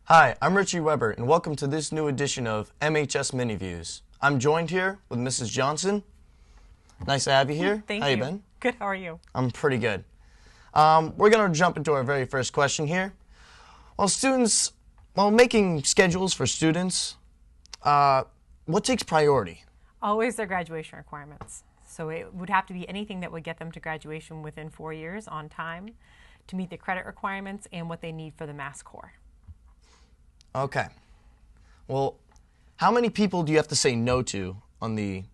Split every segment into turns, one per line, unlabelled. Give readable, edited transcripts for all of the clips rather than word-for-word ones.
Hi, I'm Richie Weber, and welcome to this new edition of MHS Mini Views. I'm joined here with Mrs. Johnson. Nice to have you here.
Thank
How
you.
you been?
Good, how are you?
I'm pretty good. We're going to jump into our very first question here. While making schedules for students, what takes priority?
Always their graduation requirements. So it would have to be anything that would get them to graduation within 4 years on time to meet the credit requirements and what they need for the Mass Core.
Okay. Well, how many people do you have to say no to on the...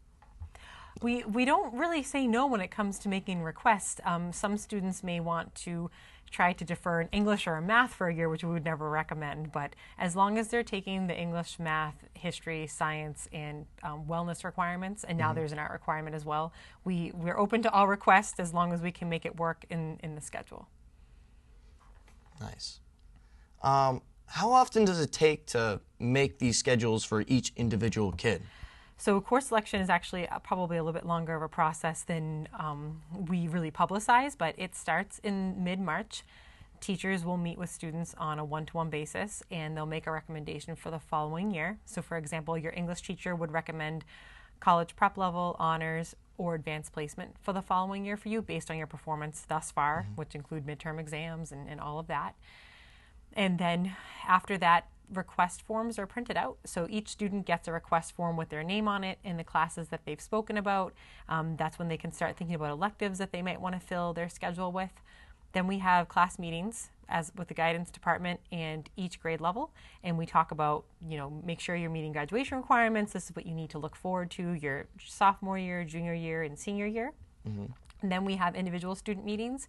We don't really say no when it comes to making requests. Some students may want to try to defer an English or a math for a year, which we would never recommend. But as long as they're taking the English, math, history, science, and wellness requirements, and now there's an art requirement as well, we're open to all requests as long as we can make it work in the schedule.
Nice. How often does it take to make these schedules for each individual kid?
So course selection is actually probably a little bit longer of a process than we really publicize, but it starts in mid-March. Teachers will meet with students on a one-to-one basis, and they'll make a recommendation for the following year. So for example, your English teacher would recommend college prep level, honors, or advanced placement for the following year for you based on your performance thus far, which include midterm exams and all of that. And then after that, request forms are printed out. So each student gets a request form with their name on it in the classes that they've spoken about. That's when they can start thinking about electives that they might want to fill their schedule with. Then we have class meetings with the guidance department and each grade level. And we talk about, make sure you're meeting graduation requirements. This is what you need to look forward to your sophomore year, junior year, and senior year. And then we have individual student meetings,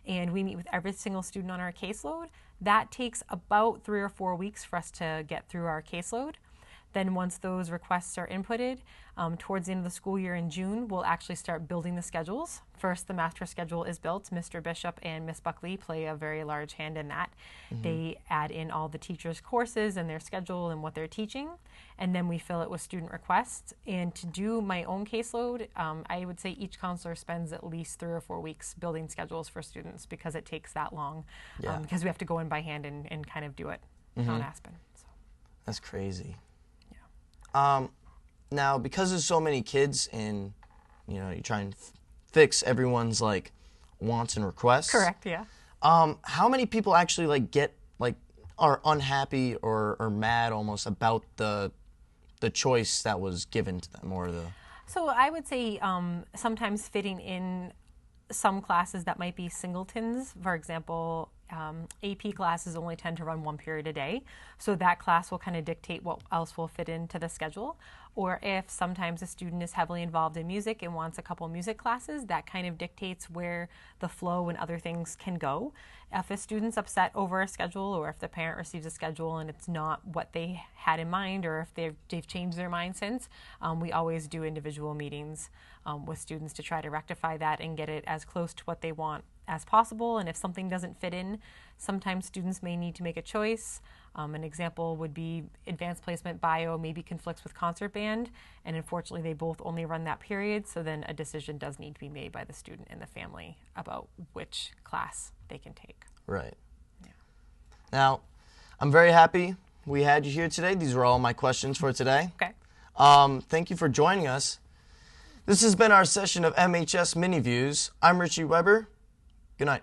and we meet with every single student on our caseload. That takes about 3 or 4 weeks for us to get through our caseload. Then once those requests are inputted, towards the end of the school year in June, we'll actually start building the schedules. First, the master schedule is built. Mr. Bishop and Miss Buckley play a very large hand in that. They add in all the teachers' courses and their schedule and what they're teaching, and then we fill it with student requests. And to do my own caseload, I would say each counselor spends at least 3 or 4 weeks building schedules for students because it takes that long, because we have to go in by hand and kind of do it on Aspen. So.
That's crazy. Now, because there's so many kids and, you try and fix everyone's, wants and requests.
Correct, yeah.
How many people actually, are unhappy or mad almost about the choice that was given to them or the...
So I would say sometimes fitting in some classes that might be singletons. For example, AP classes only tend to run 1 period a day, so that class will kind of dictate what else will fit into the schedule. Or if sometimes a student is heavily involved in music and wants a couple music classes, that kind of dictates where the flow and other things can go. If a student's upset over a schedule, or if the parent receives a schedule and it's not what they had in mind, or if they've changed their mind since, we always do individual meetings with students to try to rectify that and get it as close to what they want as possible. And if something doesn't fit in, sometimes students may need to make a choice. An example would be advanced placement bio maybe conflicts with concert band, and unfortunately they both only run that period, so then a decision does need to be made by the student and the family about which class they can take.
Right.
Yeah.
Now, I'm very happy we had you here today. These were all my questions for today.
Okay.
Thank you for joining us. This has been our session of MHS Mini Views. I'm Richie Weber. Good night.